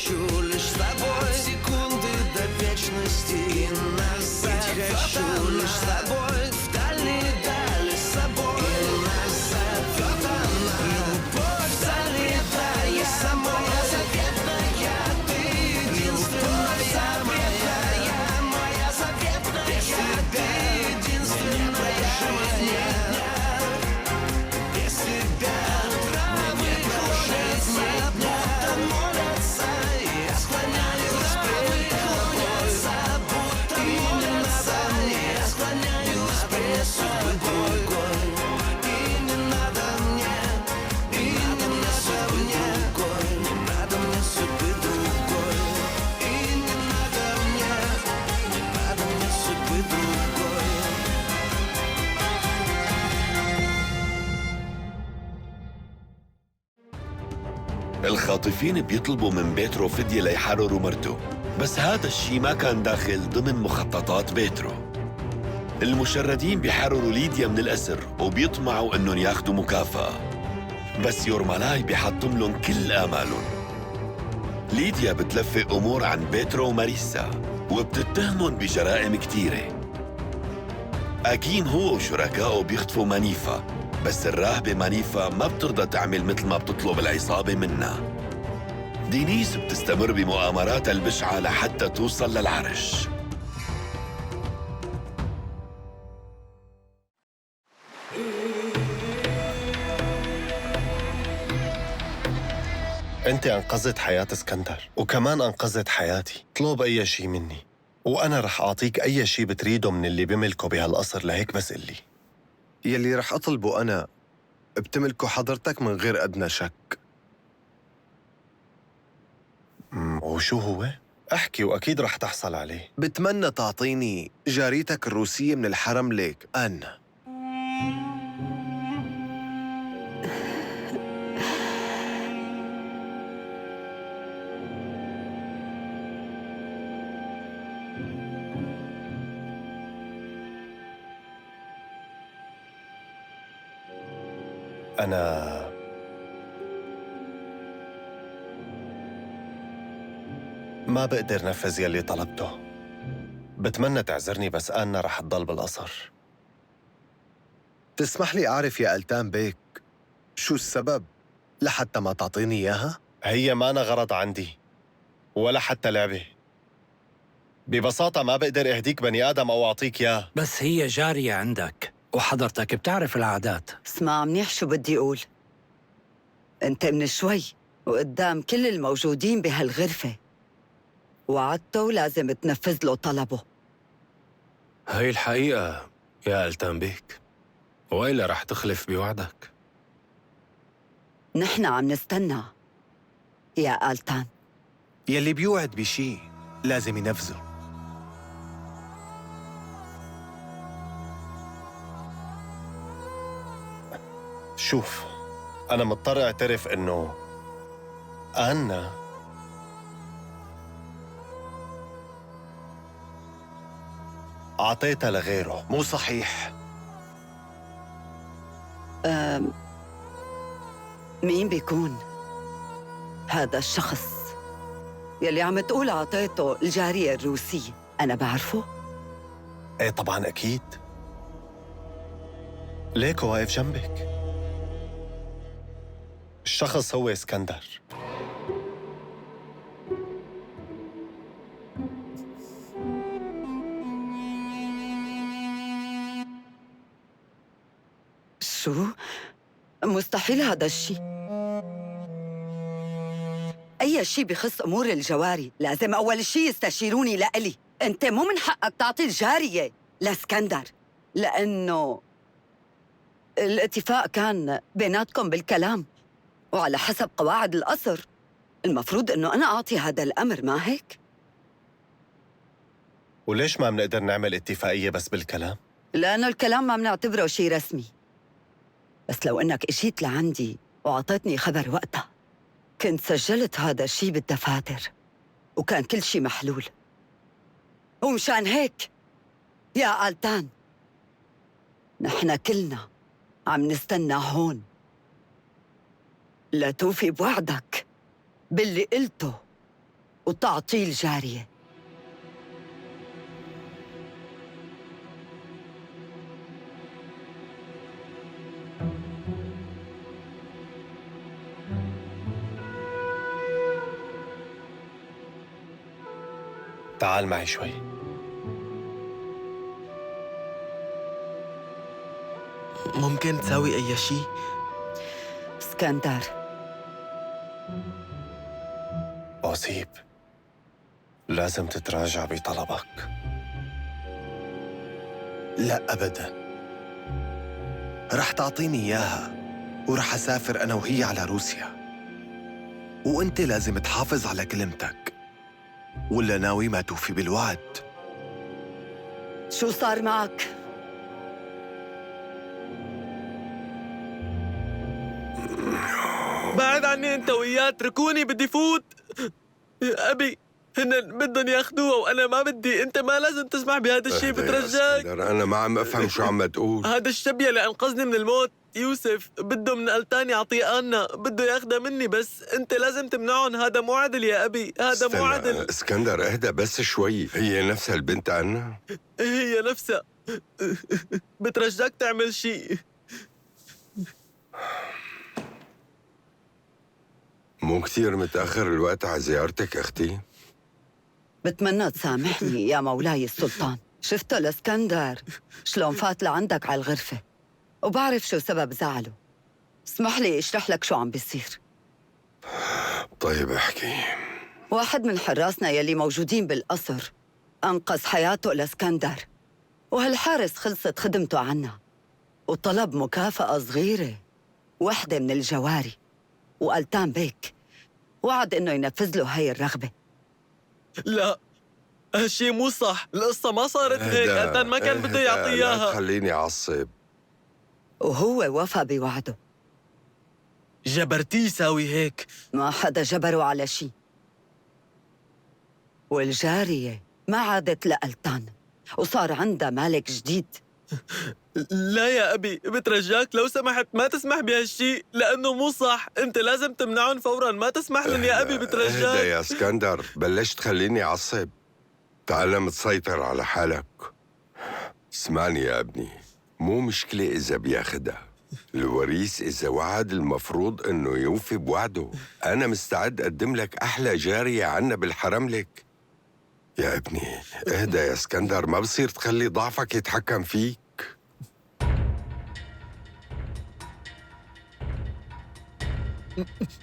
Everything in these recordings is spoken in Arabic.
хочу лишь с тобой секунды до вечности. И назад хочу лишь с тобой в дальние дали с собой. И назад вот она, любовь залетая самой заветная. Ты единственная моя заветная. Без тебя единственная жизнь. Без тебя травы клонятся, будто молятся. Я склоняюсь пред тобой, будто молятся. Я склоняюсь пред тобой. И не надо мне, и не надо мне, не надо мне судьбы другой. И не надо мне судьбы другой. الخاطفين بيطلبوا من بيترو فدية ليحرروا مرته، بس هذا الشيء ما كان داخل ضمن مخططات بيترو. المشردين بيحرروا ليديا من الأسر وبيطمعوا إنهم ياخدوا مكافأة، بس يورمالاي بيحطم لهم كل آمالهم. ليديا بتلفق أمور عن بيترو وماريسا وبتتهمهم بجرائم كتيرة. أكين هو وشركائه بيخطفوا مانيفا، بس الراهبة مانيفا ما بترضى تعمل مثل ما بتطلب العصابة منها. دينيس بتستمر بمؤامراتها البشعة لحتى توصل للعرش. أنت أنقذت حياة اسكندر وكمان أنقذت حياتي. طلب أي شي مني وأنا رح أعطيك أي شي بتريده من اللي بملكه بهالقصر، لهيك بس قلي. يلي رح أطلبه أنا بتملكه حضرتك من غير أدنى شك. وشو هو؟ أحكي وأكيد رح تحصل عليه. بتمنى تعطيني جاريتك الروسية من الحرم ليك أنا. أنا ما بقدر نفذ يلي طلبته. بتمنى تعذرني، بس أنا رح تضل بالقصر. تسمح لي أعرف يا ألتان بيك شو السبب لحتى ما تعطيني إياها؟ هي ما أنا غرض عندي ولا حتى لعبة. ببساطة ما بقدر أهديك بني آدم أو أعطيك إياه. بس هي جارية عندك وحضرتك بتعرف العادات. اسمع منيح شو بدي أقول. أنت من شوي وقدام كل الموجودين بهالغرفة وعدته ولازم تنفذ له طلبه. هاي الحقيقة يا ألتان بيك، وإلا رح تخلف بوعدك. نحن عم نستنى يا ألتان. يلي بيوعد بشي لازم ينفذه. شوف، أنا مضطر أعترف إنه أنا أعطيتها لغيره. مو صحيح. مين بيكون هذا الشخص يلي عم تقول عطيته الجارية الروسية؟ أنا بعرفه؟ إيه طبعاً أكيد، ليكو واقف جنبك. الشخص هو اسكندر. شو؟ مستحيل هذا الشيء. أي شيء بخص أمور الجواري لازم أول شيء يستشيروني لإلي. أنت مو من حقك تعطي الجارية لاسكندر، لأنه الاتفاق كان بيناتكم بالكلام، وعلى حسب قواعد القصر المفروض إنه أنا أعطي هذا الأمر، ما هيك؟ وليش ما بنقدر نعمل اتفاقية بس بالكلام؟ لأنه الكلام ما بنعتبره شيء رسمي. بس لو إنك إجيت لعندي وعطيتني خبر وقتها كنت سجلت هذا الشيء بالدفاتر وكان كل شيء محلول. ومشان هيك يا ألتان نحن كلنا عم نستنى هون لتوفي بوعدك باللي قلته وتعطيه الجارية. تعال معي شوي. ممكن تساوي أي شيء؟ اسكندر، أصيب، لازم تتراجع بطلبك. لا أبدا، رح تعطيني إياها ورح أسافر أنا وهي على روسيا، وأنت لازم تحافظ على كلمتك ولا ناوي ما توفي بالوعد. شو صار معك؟ بعد عني أنت وياه، اتركوني بدي فوت. يا أبي هن بدهم ياخدوها وأنا ما بدي. أنت ما لازم تسمح بهذا الشيء، اهدى يا بترجاك. اسكندر، أنا ما عم أفهم شو عم تقول. هذا الشبيه اللي أنقذني من الموت يوسف بده من قلتاني أعطيه أنا، بده ياخدها مني، بس أنت لازم تمنعهم. هذا مو عدل يا أبي، هذا استنى، مو عدل. اسكندر اهدى بس شوي. هي نفسها البنت عنا؟ هي نفسها. بترجاك تعمل شيء. مو كثير متأخر الوقت على زيارتك أختي؟ بتمنى تسامحني يا مولاي السلطان. شفته الاسكندر شلون فات لعندك على الغرفة، وبعرف شو سبب زعله. اسمح لي اشرح لك شو عم بيصير. طيب احكي. واحد من حراسنا يلي موجودين بالقصر أنقذ حياته الاسكندر، وهالحارس خلصت خدمته عنا وطلب مكافأة صغيرة، وحدة من الجواري، وقلتان بيك وعد إنه ينفذ له هاي الرغبة. لا، هالشي مو صح. القصة ما صارت هيك. قلتان ما كان بده يعطي لا إياها. تخليني أعصب. وهو وفى بوعده. جبرتيه يساوي هيك. ما حدا جبره على شي، والجارية ما عادت لقلتان وصار عندها مالك جديد. لا يا أبي، بترجاك لو سمحت ما تسمح بهالشي، لأنه مو صح. أنت لازم تمنعهم فوراً، ما تسمح لهم يا أبي، اهدى بترجاك. يا اسكندر، بلشت تخليني أعصب. تعلم تسيطر على حالك. اسمعني يا ابني، مو مشكلة إذا بياخدها. الوريث إذا وعد المفروض إنه يوفي بوعده. أنا مستعد أقدم لك أحلى جارية عنا بالحرم لك. يا ابني اهدى يا اسكندر، ما بصير تخلي ضعفك يتحكم فيك.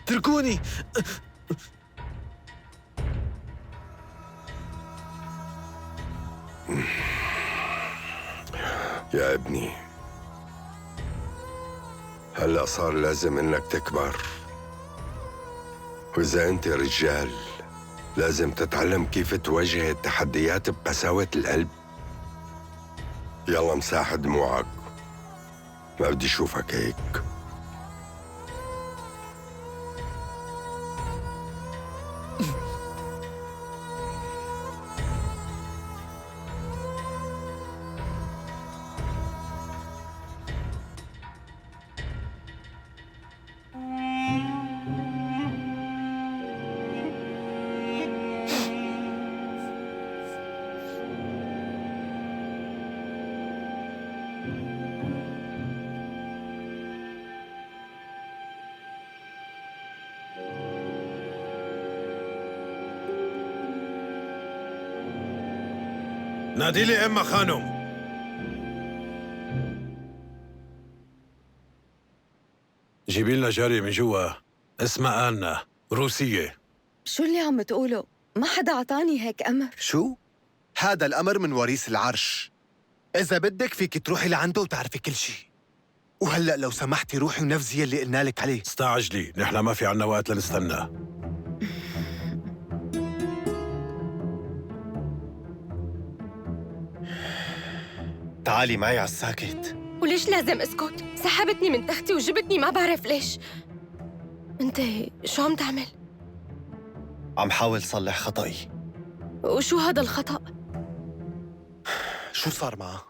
اتركوني. يا ابني هلأ صار لازم إنك تكبر، وإذا أنت رجال لازم تتعلم كيف تواجه التحديات بقساوة القلب. يلا مساح دموعك، ما بدي أشوفك هيك. نادي لي أم خانم. جيبي لنا جارية من جوا اسمها آنا، روسية. شو اللي عم تقوله؟ ما حدا عطاني هيك أمر. شو؟ هذا الأمر من وريث العرش. إذا بدك فيك تروحي لعنده وتعرفي كل شيء. وهلأ لو سمحتي روحي ونفذي اللي قلنا لك عليه. استعجلي، نحن ما في عنا وقت لنستنى. تعالي معي على الساكت. وليش لازم اسكت؟ سحبتني من تختي وجبتني ما بعرف ليش. انت شو عم تعمل؟ عم حاول صلح خطأي. وشو هذا الخطأ؟ شو صار معها؟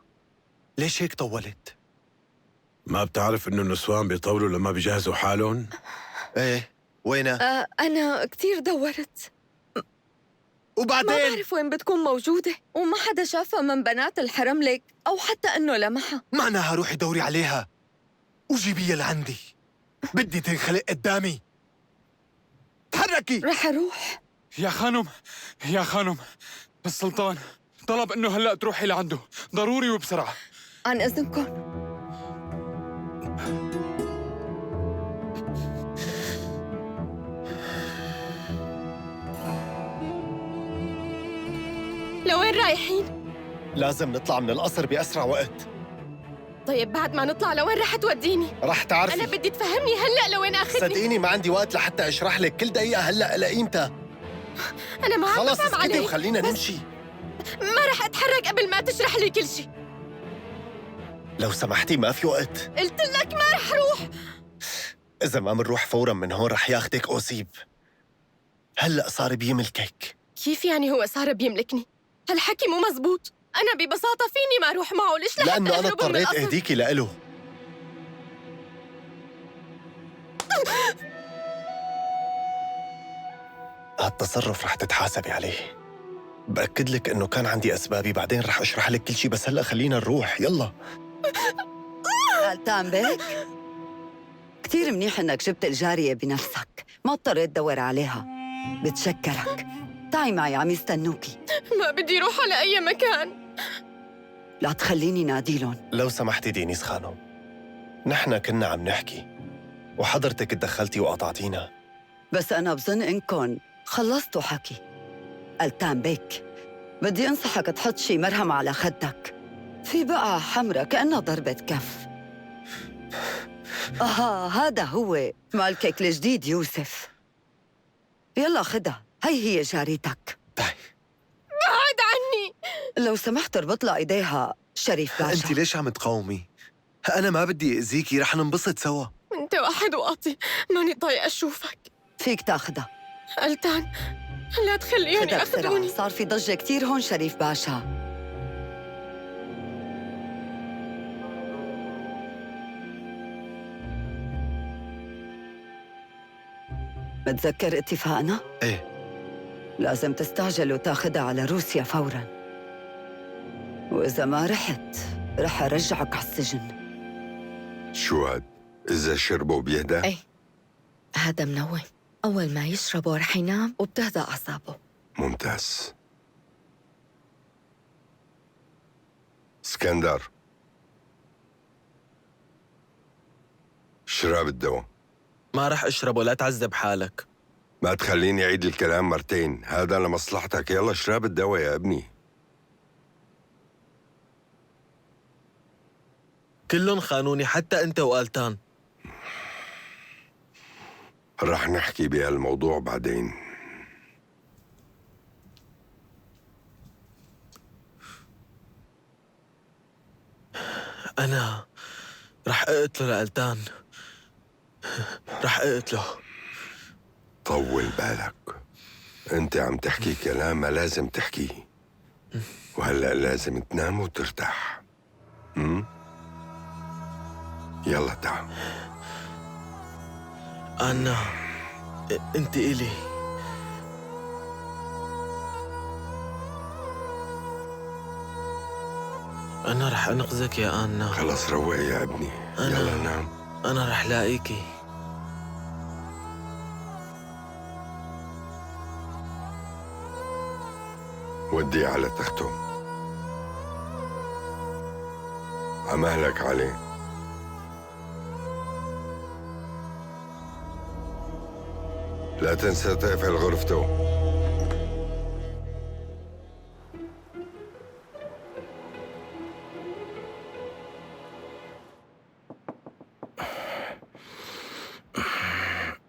ليش هيك طولت؟ ما بتعرف إنه النسوان بيطولوا لما بيجهزوا حالهم؟ ايه، وينها؟ أنا كتير دورت، ما وبعدين بعرف وين بتكون موجودة، وما حدا شافها من بنات الحرم لك أو حتى إنه لمحها. معناها روحي دوري عليها وجيبيها لعندي. بدي تنخلق قدامي. تحركي. رح أروح. يا خانم السلطان طلب انه هلأ تروحي لعنده ضروري وبسرعة. عن إذنكم. لوين رايحين؟ لازم نطلع من القصر بأسرع وقت. طيب بعد ما نطلع لوين رح توديني؟ رح تعرفي. أنا بدي تفهمني هلأ لوين آخذني. صدقيني ما عندي وقت لحتى أشرح لك كل دقيقة هلأ لقيمتها. أنا ما عم خلص بفهم اسكتي عليك. وخلينا نمشي. ما رح أتحرك قبل ما تشرح لي كل شيء. لو سمحتي ما في وقت. قلت لك ما رح روح. إذا ما منروح فوراً من هون رح ياخدك أوسيب. هلأ صار بيملكك. كيف يعني هو صار بيملكني؟ هالحكي مو مزبوط. أنا ببساطة فيني ما أروح معه. ليش لحتى لأنه أنا أهرب من اضطريت القصر؟ أهديكي لإله. هالتصرف رح تتحاسبي عليه. بأكد لك إنه كان عندي أسبابي، بعدين رح أشرح لك كل شيء، بس هلأ خلينا نروح يلا. ألتان بيك، كتير منيح إنك جبت الجارية بنفسك، ما اضطريت تدور عليها. بتشكرك. تعي معي، عم يستنوكي. ما بدي روح على أي مكان. لا تخليني ناديلن. لو سمحتي دينيس خانم، نحن كنا عم نحكي وحضرتك تدخلتي وقطعتينا. بس أنا بظن إنكن خلصتوا حكي. ألتان بيك، بدي أنصحك تحط شي مرهم على خدك، في بقعة حمرا كأنها ضربة كف. هذا هو مالكك الجديد يوسف. يلا خدها، هي جاريتك. تعي. بعد عني. لو سمحت اربط لها ايديها شريف باشا. أنت ليش عم تقاومي؟ أنا ما بدي أذيكي، رح ننبسط سوا. أنت واحد واطي، ماني طايقة أشوفك. فيك تاخدها. ألتان، لا تخليهم خدها بسرعة، ياخذوني. صار في ضجة كتير هون شريف باشا. متذكر اتفاقنا؟ إيه. لازم تستعجل وتاخدها على روسيا فوراً، وإذا ما رحت رح أرجعك على السجن. شو هاد؟ إذا شربوا بيهدى؟ إيه. هذا منوم، أول ما يشربه رح ينام وبتهدى أعصابه. ممتاز. اسكندر، شرب الدواء. ما رح أشربه، لا تعذب حالك. ما تخليني أعيد الكلام مرتين، هذا لمصلحتك. يلا شرب الدواء يا ابني. كلهم خانوني، حتى أنت وآلتان. رح نحكي بهالموضوع بعدين. أنا رح أقتله لآلتان، رح أقتله. طول بالك، انت عم تحكي كلام ما لازم تحكيه، وهلأ لازم تنام وترتاح. يلا تعال. أنا أنت إلي. أنا رح أنقذك يا آنا. خلص روق يا ابني، يلا نام. أنا رح لاقيكي. وديه على تخته، عمهلك عليه. لا تنسى تقفل غرفته.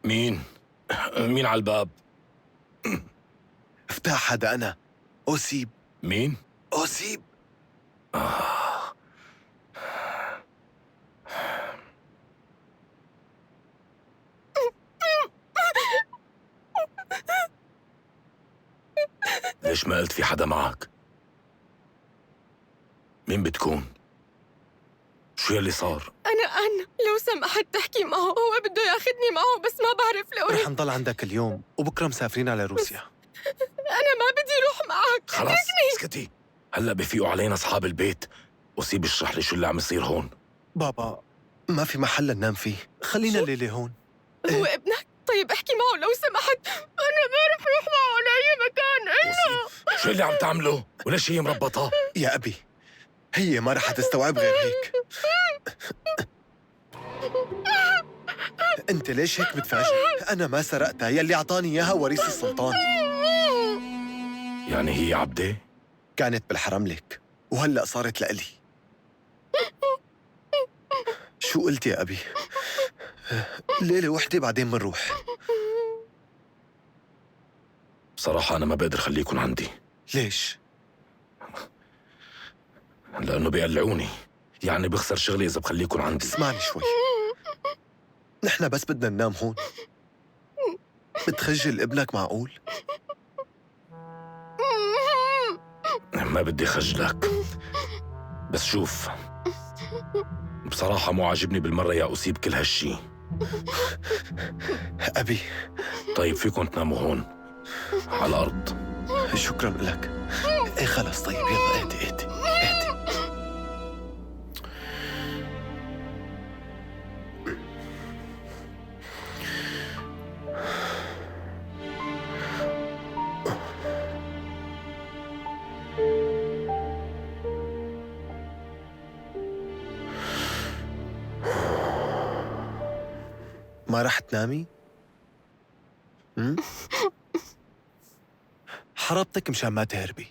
مين على الباب؟ افتح، هذا أنا أوسيب. مين؟ أوسيب. ليش ما قلت في حدا معك؟ مين بتكون؟ شو يلي صار؟ أنا لو سمحت تحكي معه، هو بده ياخذني معه بس ما بعرف لوين. رح نضل عندك اليوم وبكرة مسافرين على روسيا. أنا ما بدي روح خلاص اسكتي. هلا بفيقوا علينا اصحاب البيت. وسيب اشرح لي شو اللي عم يصير هون. بابا ما في محل ننام فيه، خلينا الليلة هون. هو ابنك؟ طيب احكي معه لو سمحت. أنا ما رح روح معه على أي مكان إلا. شو اللي عم تعمله؟ وليش هي مربطة؟ يا أبي هي ما رح تستوعب غير هيك. أنت ليش هيك بتفاجئ؟ أنا ما سرقتها، يلي أعطاني إياها وريث السلطان. يعني هي عبدة؟ كانت بالحرم لك وهلأ صارت لإلي. شو قلت يا أبي؟ ليلة وحدة بعدين منروح. بصراحة أنا ما بقدر خليكن عندي. ليش؟ لأنه بيقلعوني. يعني بخسر شغلي إذا بخليكن عندي. اسمعني شوي، نحن بس بدنا ننام هون. بتخجل ابنك معقول؟ ما بدي خجلك، بس شوف، بصراحة مو عاجبني بالمرة يا أصيب كل هالشي. أبي طيب فيكم تناموا هون على الأرض. شكراً لك. إيه خلص طيب يلا اهدي اهدي اهدي. ما رح تنامي؟ حربتك مشان ما تهربي.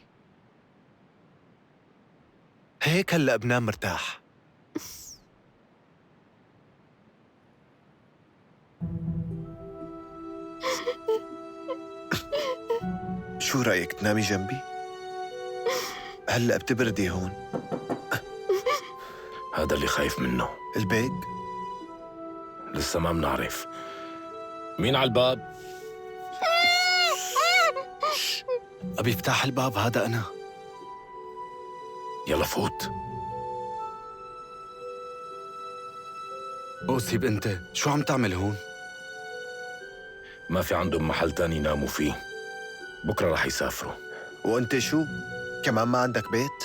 هيك هلأ بنام مرتاح. شو رأيك تنامي جنبي؟ هلأ بتبردي هون. هذا اللي خايف منه. البيج؟ لسه ما بنعرف. مين على الباب؟ أبي افتح الباب، هذا أنا. يلا فوت. أوسيب أنت شو عم تعمل هون؟ ما في عندهم محل تاني يناموا فيه. بكرة رح يسافروا. وأنت شو؟ كمان ما عندك بيت؟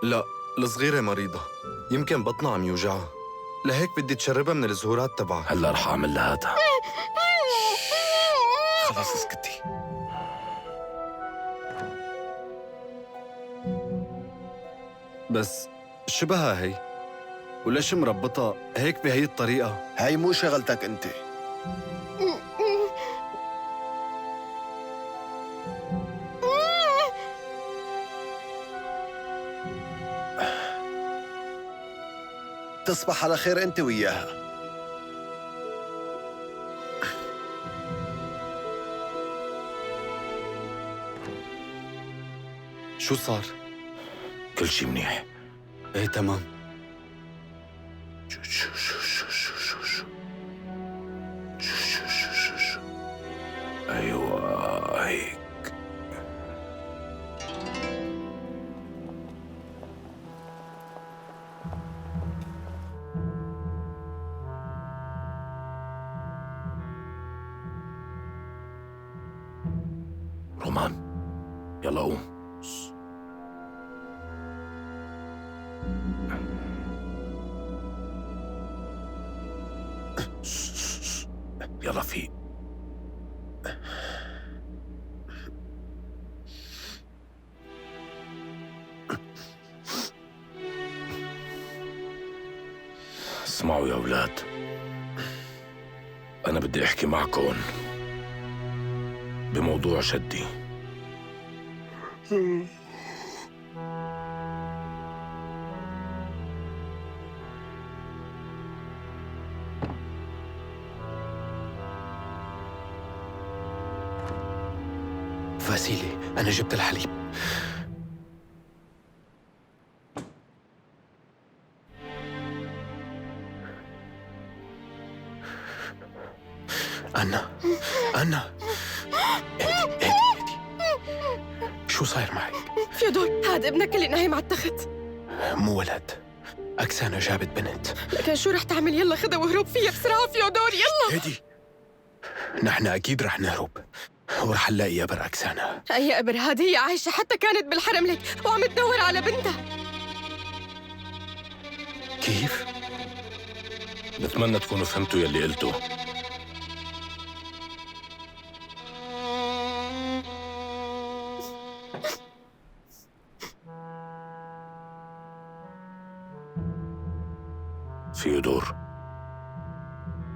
لا، الصغيرة مريضة، يمكن بطنها عم يوجعها، لهيك بدي تشربها من الزهورات تبعها. هلا رح أعمل لها هذا. خلاص اسكتي. بس شبهها هي، وليش مربطة هيك بهي الطريقة؟ هاي مو شغلتك أنت. تصبح على خير أنت وياها. شو صار؟ كل شي منيح. ايه تمام. أيوة هيك. رومان يلا قوم. يلا فيق. اسمعوا يا أولاد، أنا بدي أحكي معكم بموضوع جدي. فاسيلي أنا جبت الحليب. أنا اهدي. شو صاير معك؟ فيودور، هذا ابنك اللي نايم على التخت. مو ولد، أكسانة جابت بنت. لكن شو رح تعمل؟ يلا خدها واهرب فيها بسرعة فيودور، يلا. هدي، نحن أكيد رح نهرب، ورح نلاقيها برأكسانا. أي إبر هذه هي عايشة حتى كانت بالحرم لك وعم تدور على بنتها. كيف؟ بتمنى تكونوا فهمتوا يلي قلته. فيودور،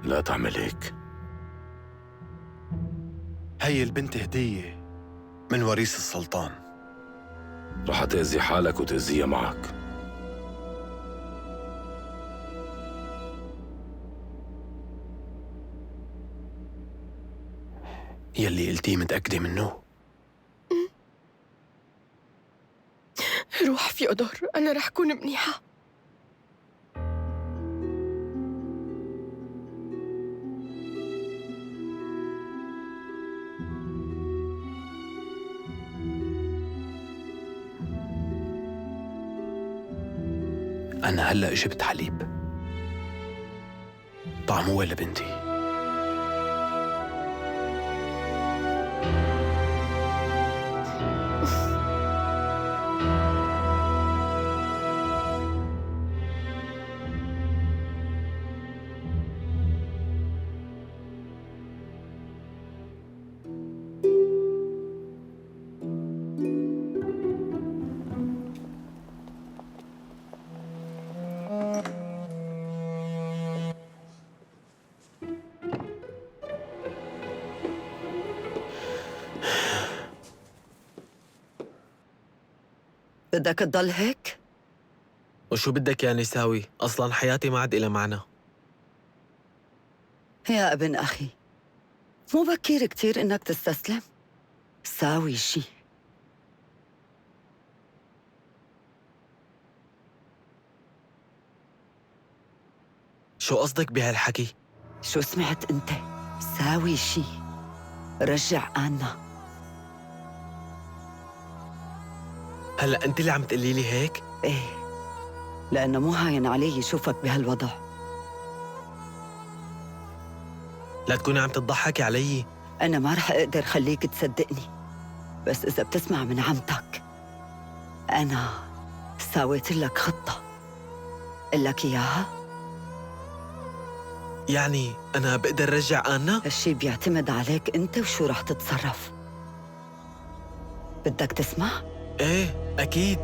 لا تعمل هيك. هي البنت هدية من وريث السلطان. رح تأذي حالك وتأذيها معك. يلي قلتيه متأكدة منه؟ روح فيودور، أنا رح كون منيحة. أنا هلأ جبت حليب طعموه لبنتي. بدك تضل هيك؟ وشو بدك يعني ساوي؟ أصلاً حياتي ما عاد إلها معنى. يا ابن أخي، مو بكير كتير إنك تستسلم؟ ساوي شي. شو قصدك بهالحكي؟ شو سمعت أنت؟ ساوي شي. رجع آنا. هلأ أنت اللي عم تقولي لي هيك؟ إيه، لأنه مو هاين علي يشوفك بهالوضع. لا تكوني عم تضحكي علي. أنا ما رح أقدر خليك تصدقني، بس إذا بتسمع من عمتك، أنا ساويت لك خطة. قل لك إياها؟ يعني أنا بقدر رجع آنا؟ هالشي بيعتمد عليك أنت وشو رح تتصرف. بدك تسمع؟ إيه أكيد.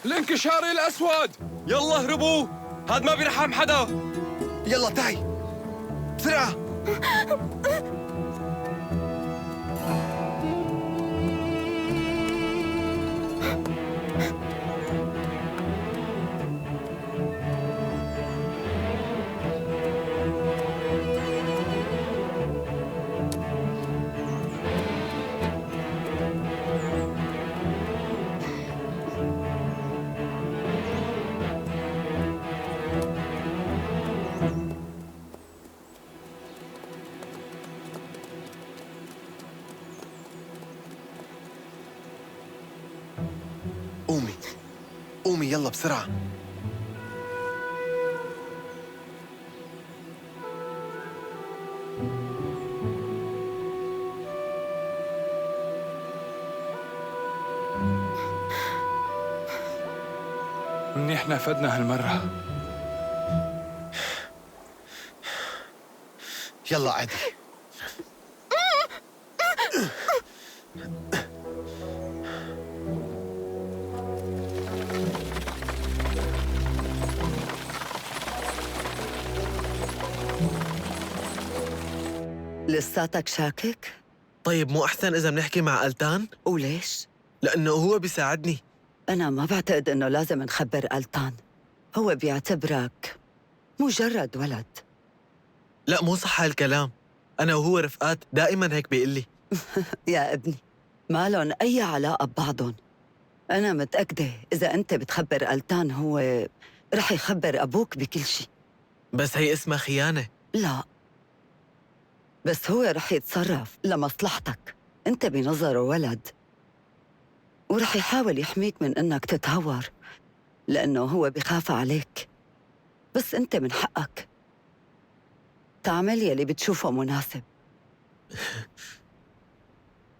الانكشاري الأسود، يلا اهربوا، هاد ما بيرحم حدا. يلا تعي بسرعة. قومي قومي يلا بسرعة. منيح نفدنا هالمرة. يلا عادي. لساتك شاكك؟ طيب مو أحسن إذا بنحكي مع ألتان؟ وليش؟ لأنه هو بيساعدني. أنا ما بعتقد إنه لازم نخبر ألتان. هو بيعتبرك مجرد ولد. لا مو صح هالكلام، أنا وهو رفقات، دائما هيك بيقول لي. يا ابني، ما لهم أي علاقة ببعضهم. أنا متأكدة إذا أنت بتخبر ألتان هو رح يخبر أبوك بكل شي. بس هي اسمها خيانة. لا، بس هو رح يتصرف لمصلحتك. أنت بنظره ولد، ورح يحاول يحميك من إنك تتهور لأنه هو بخاف عليك. بس أنت من حقك تعمل يلي بتشوفه مناسب.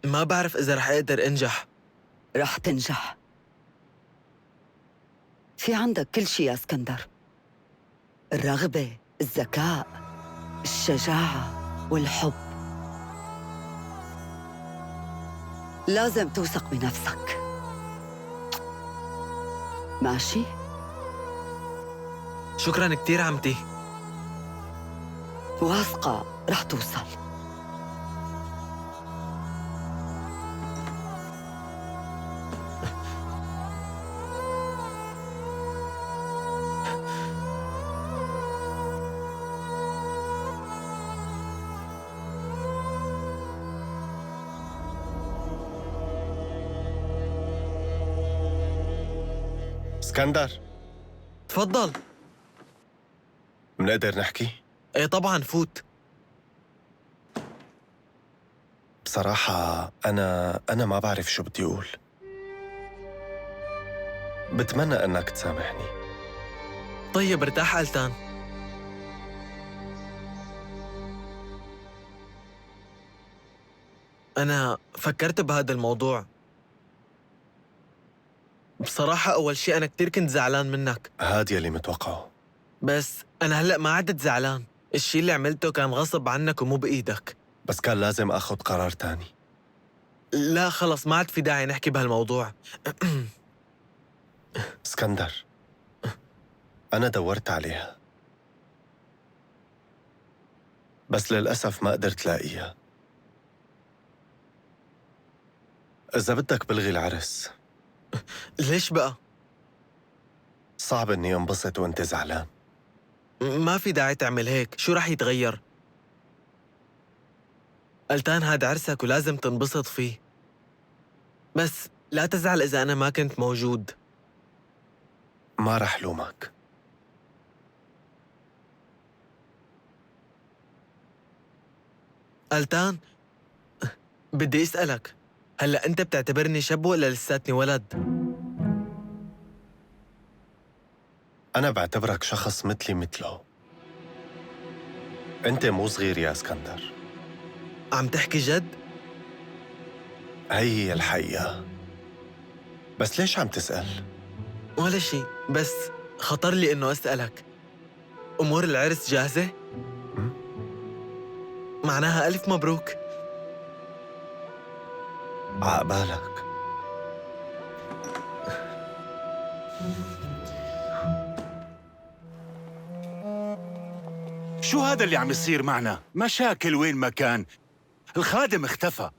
ما بعرف إذا رح أقدر أنجح. رح تنجح. في عندك كل شي يا اسكندر، الرغبة، الذكاء، الشجاعة والحب. لازم توثق بنفسك. ماشي؟ شكراً كتير عمتي. واثقة رح توصل. اسكندر، تفضل. منقدر نحكي؟ ايه طبعاً، فوت. بصراحة أنا ما بعرف شو بدي أقول. بتمنى أنك تسامحني. طيب ارتاح ألتان. أنا فكرت بهذا الموضوع. بصراحة أول شيء أنا كتير كنت زعلان منك. هاد يلي متوقعه. بس أنا هلأ ما عدت زعلان. الشيء اللي عملته كان غصب عنك ومو بإيدك. بس كان لازم أخذ قرار تاني. لا خلص، ما عاد في داعي نحكي بهالموضوع. اسكندر، أنا دورت عليها بس للأسف ما قدرت لاقيها. إذا بدك بلغي العرس. ليش بقى؟ صعب إني انبسط وأنت زعلان. ما في داعي تعمل هيك. شو رح يتغير؟ ألتان هاد عرسك ولازم تنبسط فيه. بس لا تزعل إذا أنا ما كنت موجود. ما رح لومك. ألتان، بدي أسألك، هلأ أنت بتعتبرني شاب ولا لساتني ولد؟ أنا بعتبرك شخص مثلي مثله. أنت مو صغير يا اسكندر. عم تحكي جد؟ هي الحقيقة. بس ليش عم تسأل؟ ولا شي، بس خطر لي إنه أسألك. أمور العرس جاهزة؟ معناها ألف مبروك. عقبالك. شو هذا اللي عم يصير معنا؟ مشاكل وين ما كان. الخادم اختفى.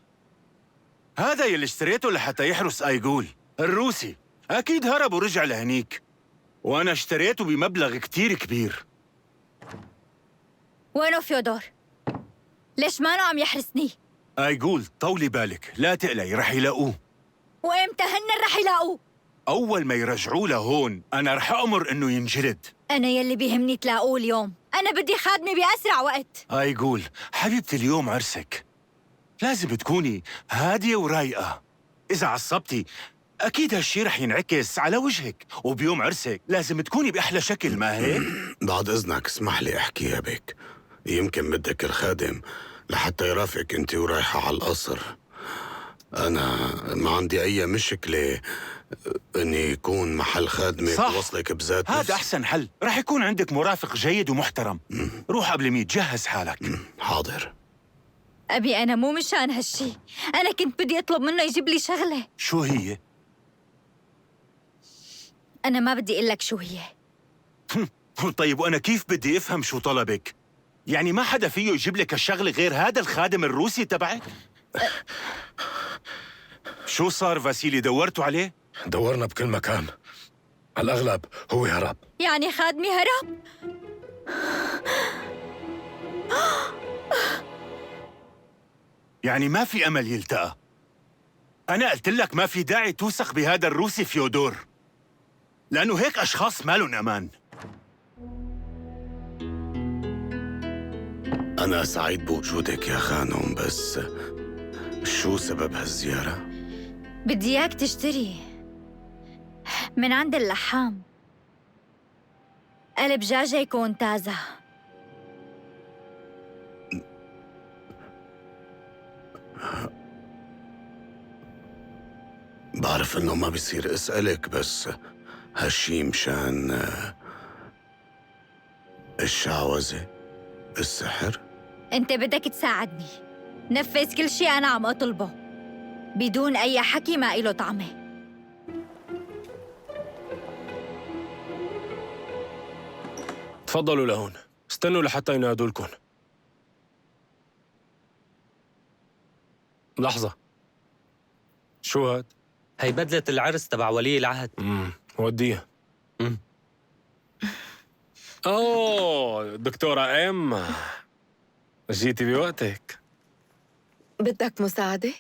هذا يلي اشتريته لحتى يحرس أيغول الروسي، أكيد هرب ورجع لهنيك، وأنا اشتريته بمبلغ كتير كبير. وينه فيودور؟ ليش مانو عم يحرسني؟ أيغول طولي بالك، لا تقلقي، رح يلاقوه. وإمتى هن رح يلاقوه؟ أول ما يرجعوه لهون أنا رح أمر إنه ينجلد. أنا يلي بيهمني تلاقوه اليوم. أنا بدي خادمي بأسرع وقت. أيغول حبيبتي، اليوم عرسك، لازم تكوني هادية ورايقة. إذا عصبتي أكيد هالشي رح ينعكس على وجهك، وبيوم عرسك لازم تكوني بأحلى شكل، ما هيك؟ بعد إذنك اسمح لي أحكي يا بك. يمكن بدك الخادم لحتى يرافقك أنت ورايحة على القصر. أنا ما عندي أي مشكلة إني يكون محل خادمك وصلك بذات هذا أحسن حل. رح يكون عندك مرافق جيد ومحترم. روح قبل ما يتجهز حالك. حاضر. أبي أنا مو مشان هالشي، أنا كنت بدي أطلب منه يجيب لي شغلة. شو هي؟ أنا ما بدي أقول لك شو هي. طيب وأنا كيف بدي أفهم شو طلبك؟ يعني ما حدا فيه يجيب لك الشغلة غير هذا الخادم الروسي تبعك؟ شو صار فاسيلي، دورتوا عليه؟ دورنا بكل مكان، على الأغلب هو هرب. يعني خادمي هرب؟ يعني ما في أمل يلتقى. أنا قلت لك ما في داعي توثق بهذا الروسي فيودور، لأنه هيك أشخاص ما لهم أمان. أنا سعيد بوجودك يا خانم، بس شو سبب هالزيارة؟ بدي إياك تشتري من عند اللحام قلب دجاجة يكون تازة. بعرف إنه ما بيصير أسألك، بس هالشي مشان الشعوذة، السحر؟ أنت بدك تساعدني نفذ كل شي أنا عم أطلبه بدون أي حكي ما إله طعمة. تفضلوا لهون، استنوا لحتى ينادوا لكم. لحظة، شو هاد؟ هي بدلة العرس تبع ولي العهد. وديها. اوه دكتورة ام، جيتي بوقتك. بدك مساعدة؟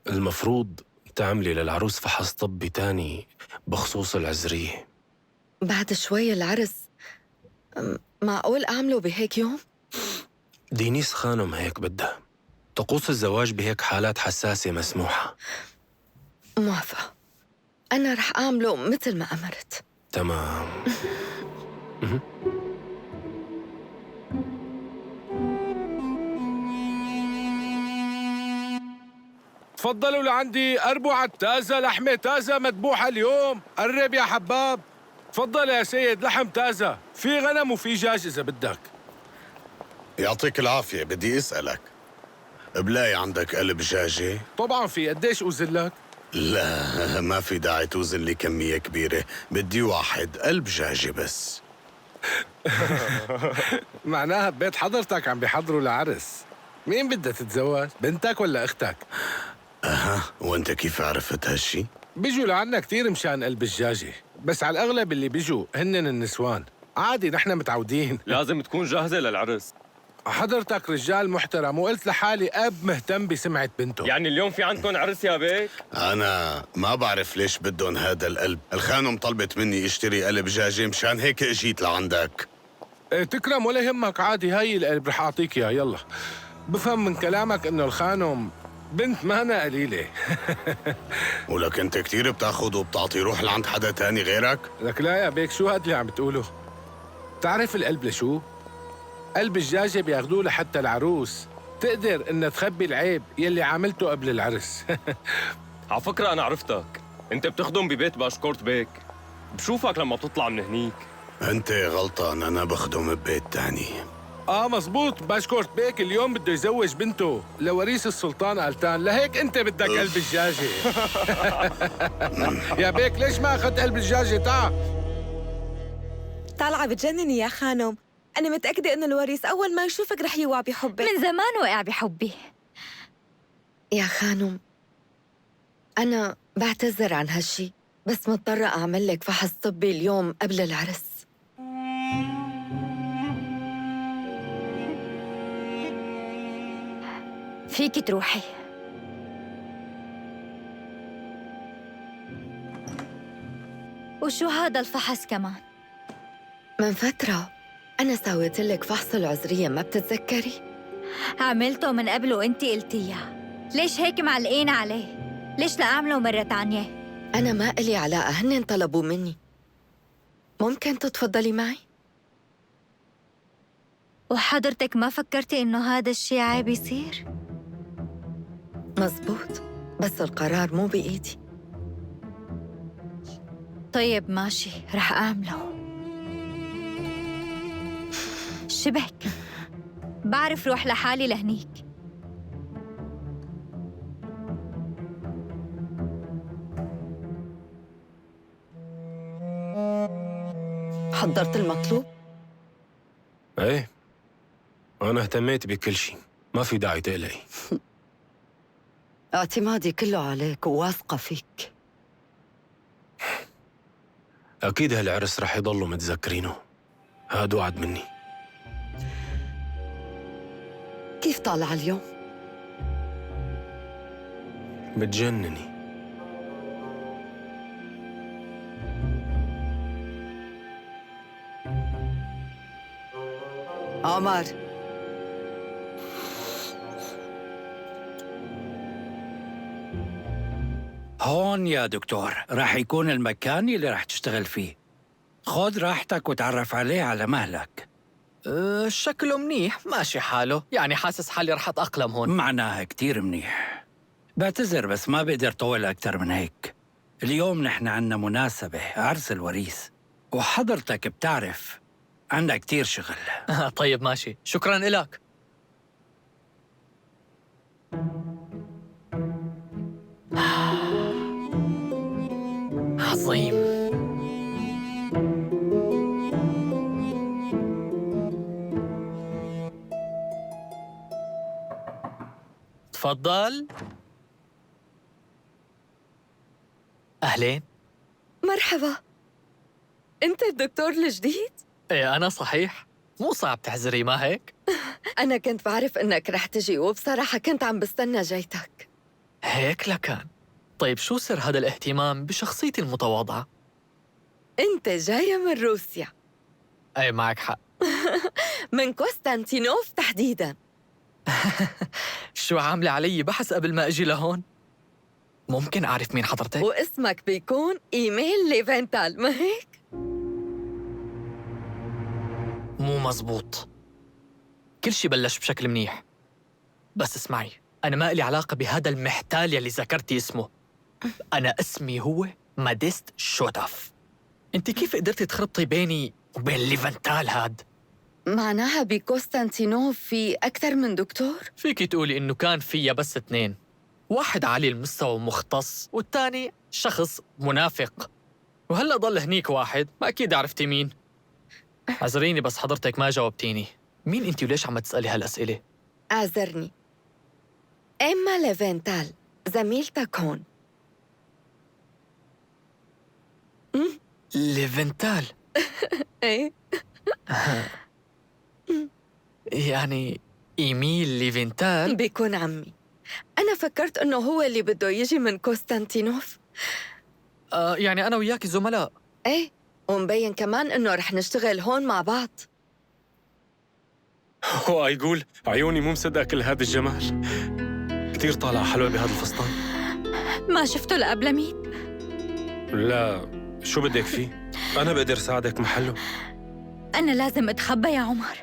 المفروض تعملي للعروس فحص طبي تاني بخصوص العذرية. بعد شوي العرس، معقول أعمله بهيك يوم؟ دينيس خانم هيك بدها. طقوس الزواج بهيك حالات حساسة مسموحة. موافقة، أنا رح أعمله مثل ما أمرت. تمام. تفضلوا لعندي أربعة تازة، لحمة تازة مذبوحة اليوم. قرب يا حباب. تفضل يا سيد، لحم تازة، في غنم وفي دجاج إذا بدك. يعطيك العافية، بدي أسألك، بلاقي عندك قلب دجاجة؟ طبعا في. قديش أوزن لك؟ لا، ما في داعي توزن لي كمية كبيرة، بدي واحد قلب دجاجة بس. معناها ببيت حضرتك عم بيحضروا لعرس. مين بدها تتزوج؟ بنتك ولا أختك؟ أها، وأنت كيف عرفت هالشي؟ بيجوا لعنا كتير مشان قلب الدجاجة، بس على الأغلب اللي بيجوا هنن النسوان. عادي، نحن متعودين. لازم تكون جاهزة للعرس. حضرتك رجال محترم، وقلت لحالي أب مهتم بسمعة بنته. يعني اليوم في عندكم عرس يا بيك؟ أنا ما بعرف ليش بدهم هذا القلب، الخانم طلبت مني اشتري قلب دجاجة مشان هيك اجيت لعندك. تكرم ولا يهمك، عادي، هاي القلب رح أعطيك إياه. يلا. بفهم من كلامك إنه الخانم بنت مانا قليلة. ولك أنت كتير بتاخد وبتعطي روح لعند حدا تاني غيرك؟ لك لا يا بيك، شو هاد اللي عم بتقوله؟ تعرف القلب لشو؟ قلب الدجاجة بياخدوه لحتى العروس تقدر إنها تخبي العيب يلي عاملته قبل العرس. على فكرة أنا عرفتك، أنت بتخدم ببيت باشكورت بيك، بشوفك لما بتطلع من هنيك. أنت غلطان، أنا بخدم ببيت تاني. مزبوط، باشكورت بيك اليوم بده يزوج بنته لوريث السلطان ألتان، لهيك أنت بدك قلب الدجاجة. يا بيك ليش ما أخذت قلب الدجاجة؟ طالعة بتجنني يا خانم، أنا متأكدة إنه الوريث أول ما يشوفك رح يوقع بحبك. من زمان وقع بحبي. يا خانم، أنا بعتذر عن هالشي، بس مضطرة أعمل لك فحص طبي اليوم قبل العرس. فيك تروحي. وشو هذا الفحص كمان؟ من فترة أنا سويت لك فحص العذرية، ما بتتذكري؟ عملته من قبل وانتي قلتيها. ليش هيك معلقين عليه؟ ليش لا أعمله مرة تانية؟ أنا ما إلي علاقة، هنن طلبوا مني. ممكن تتفضلي معي؟ وحضرتك ما فكرتي إنه هذا الشيء عيب يصير؟ مزبوط، بس القرار مو بإيدي. طيب ماشي، رح أعمله. شبك بعرف روح لحالي لهنيك. حضرت المطلوب؟ ايه، أنا اهتميت بكل شيء، ما في داعي تقلقي. اعتمادي كله عليك وواثقة فيك. أكيد هالعرس رح يضلوا متذكرينه، هاد وعد مني. كيف طالع اليوم؟ بتجنني. عمر، هون يا دكتور راح يكون المكان اللي راح تشتغل فيه. خذ راحتك وتعرف عليه على مهلك. شكله منيح، ماشي حاله، يعني حاسس حالي رح أتأقلم هون. معناها كتير منيح. بعتذر بس ما بقدر طول أكتر من هيك. اليوم نحن عنا مناسبة عرس الوريث، وحضرتك بتعرف عنا كتير شغل. طيب ماشي، شكراً إلك. عظيم. تفضل. أهلين. مرحبا، أنت الدكتور الجديد؟ إيه أنا صحيح، مو صعب تحزري ما هيك؟ أنا كنت بعرف إنك رح تجي، وبصراحة كنت عم بستنى جيتك. هيك لكان. طيب شو سر هذا الاهتمام بشخصيتي المتواضعة؟ أنت جاية من روسيا. أي معك حق. من قسطنطينوف تحديداً. شو عاملة علي بحث قبل ما أجي لهون؟ ممكن أعرف مين حضرتك؟ واسمك بيكون إيميل ليفنتال، ما هيك؟ مو مزبوط. كل شي بلش بشكل منيح، بس اسمعي، أنا ما إلي علاقة بهذا المحتال يلي ذكرتي اسمه. أنا اسمي هو ماديست شوتاف. أنت كيف قدرتي تخرطي بيني وبين ليفنتال هاد؟ معناها بقسطنطينوف في أكثر من دكتور؟ فيكي تقولي إنه كان فيا بس 2، واحد عالي المستوى ومختص، والتاني شخص منافق. وهلأ ضل هنيك واحد، ما أكيد عرفتي مين. اعذريني بس حضرتك ما جاوبتيني. مين أنت وليش عم تسألي هالأسئلة؟ أعذرني، إما ليفنتال زميلتك هون. ليفنتال؟ إيه. يعني إيميل ليفنتال؟ بيكون عمي. أنا فكرت إنه هو اللي بده يجي من قسطنطينوف. يعني أنا وياكي زملاء. إيه، ومبين كمان إنه رح نشتغل هون مع بعض. هو يقول عيوني مو مصدقة كل هذا الجمال. كتير طالعة حلوة بهذا الفستان. ما شفته لقبل مين؟ لا، شو بدك فيه؟ أنا بقدر ساعدك محله. أنا لازم أتخبى يا عمر.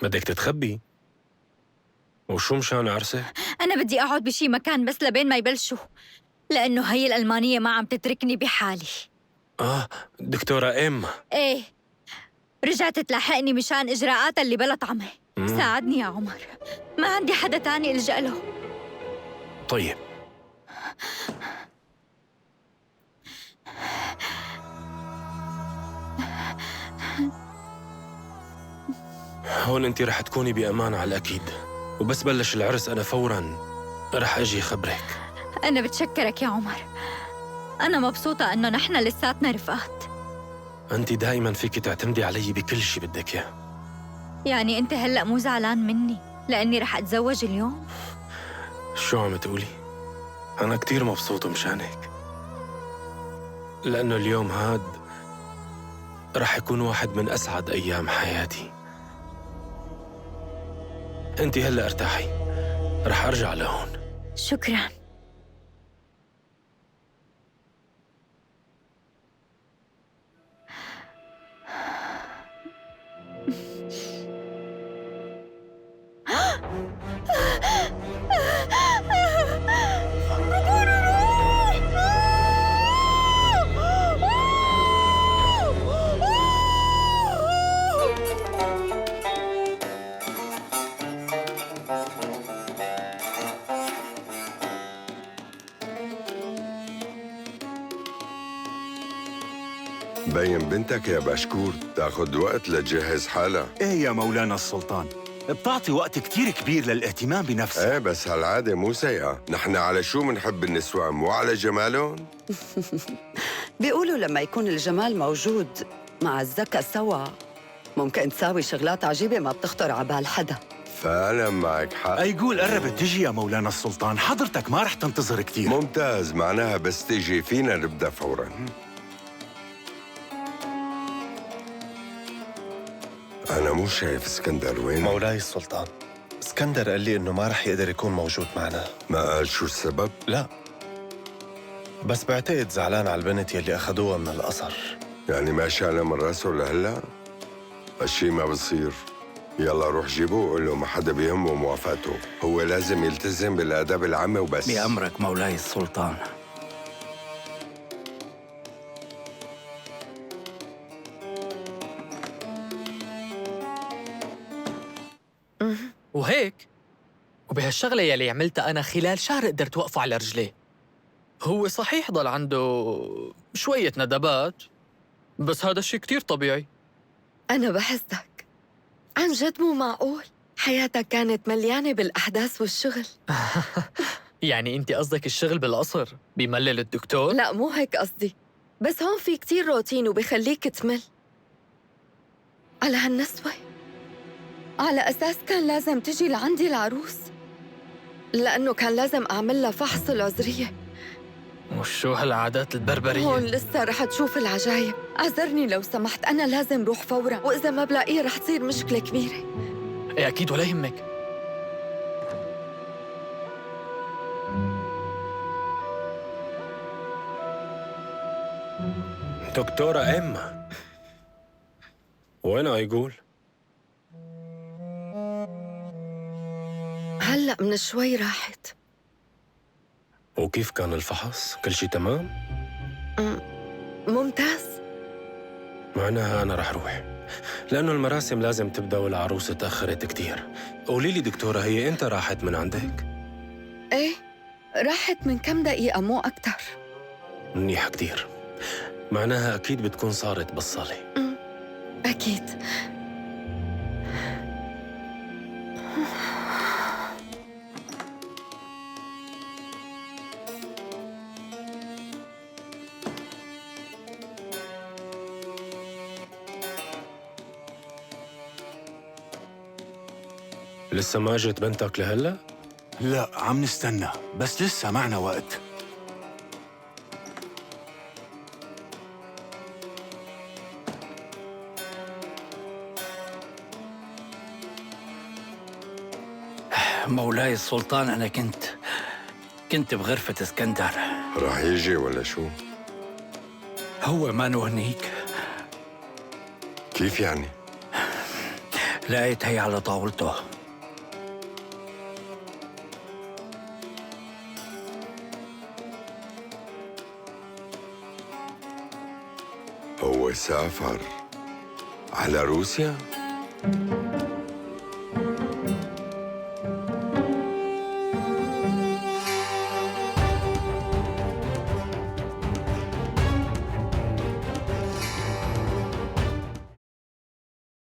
بدك تتخبي؟ وشو مشان عرسك؟ أنا بدي أقعد بشي مكان بس لبين ما يبلشوا، لأنه هي الألمانية ما عم تتركني بحالي. دكتورة إيما. إيه، رجعت تلاحقني مشان إجراءاتها اللي بلا طعمة. ساعدني يا عمر، ما عندي حدا تاني ألجأ له. طيب. هون انت رح تكوني بأمان على الأكيد، وبس بلش العرس أنا فوراً رح أجي خبرك. أنا بتشكرك يا عمر، أنا مبسوطة إنه نحن لساتنا رفقات. أنت دائماً فيك تعتمدي علي بكل شي بدك إياه. يعني أنت هلأ مو زعلان مني لأني رح أتزوج اليوم؟ شو عم تقولي؟ أنا كتير مبسوط مشانك، لأنه اليوم هاد رح يكون واحد من أسعد أيام حياتي. أنت هلأ ارتاحي، رح أرجع لهون. شكراً. بين بنتك يا بشكور تاخد وقت لتجهز حالها. ايه يا مولانا السلطان، بتعطي وقت كتير كبير للاهتمام بنفسها. ايه بس هالعادة مو سيئة، نحن على شو منحب النسوان مو على جمالهم؟ بيقولوا لما يكون الجمال موجود مع الذكاء سوا ممكن تساوي شغلات عجيبة ما بتخطر على بال حدا. فعلا معك حق. أيقول قربت تجي يا مولانا السلطان، حضرتك ما رح تنتظر كتير. ممتاز، معناها بس تجي فينا نبدأ فورا. أنا مو شايف اسكندر وين؟ مولاي السلطان، اسكندر قال لي إنه ما رح يقدر يكون موجود معنا. ما قال شو السبب؟ لا، بس بعتقد زعلان على البنت يلي أخذوها من القصر. يعني ما شالها من راسه لهلا؟ هالشي ما بصير. يلا روح جيبه وقول له ما حدا بيهمه موافقته، هو لازم يلتزم بالآداب العامة وبس. بأمرك مولاي السلطان. وهيك وبهالشغلة يلي عملتها أنا خلال شهر قدرت وقفه على رجليه. هو صحيح ضل عنده شوية ندبات، بس هذا الشيء كتير طبيعي. أنا بحسك عن جد مو معقول، حياتك كانت مليانة بالأحداث والشغل. يعني أنت قصدك الشغل بالقصر بيملل الدكتور؟ لا مو هيك قصدي، بس هون في كتير روتين وبيخليك تمل. على هالنسوة على أساس كان لازم تجي لعندي العروس، لأنه كان لازم أعمل لها فحص العذرية. وشو هالعادات البربرية؟ هون لسه رح تشوف العجايب. اعذرني لو سمحت، أنا لازم روح فورا، وإذا ما بلاقيه رح تصير مشكلة كبيرة. إيه أكيد ولا يهمك. دكتورة إما، وين يقول؟ هلأ من شوي راحت. وكيف كان الفحص؟ كل شيء تمام؟ ممتاز. معناها أنا رح أروح، لأنه المراسم لازم تبدأ والعروس تأخرت كتير. قولي لي دكتورة، هي إمتى راحت من عندك؟ إيه راحت من كم دقيقة مو أكتر. منيحة كتير، معناها أكيد بتكون صارت بالصالة. أكيد. لسه ما جت بنتك لهلا؟ لا عم نستنى، بس لسه معنا وقت. مولاي السلطان، أنا كنت بغرفة اسكندر. راح يجي ولا شو؟ هو ما هنيك. كيف يعني؟ لقيت هي على طاولته. هو سافر على روسيا؟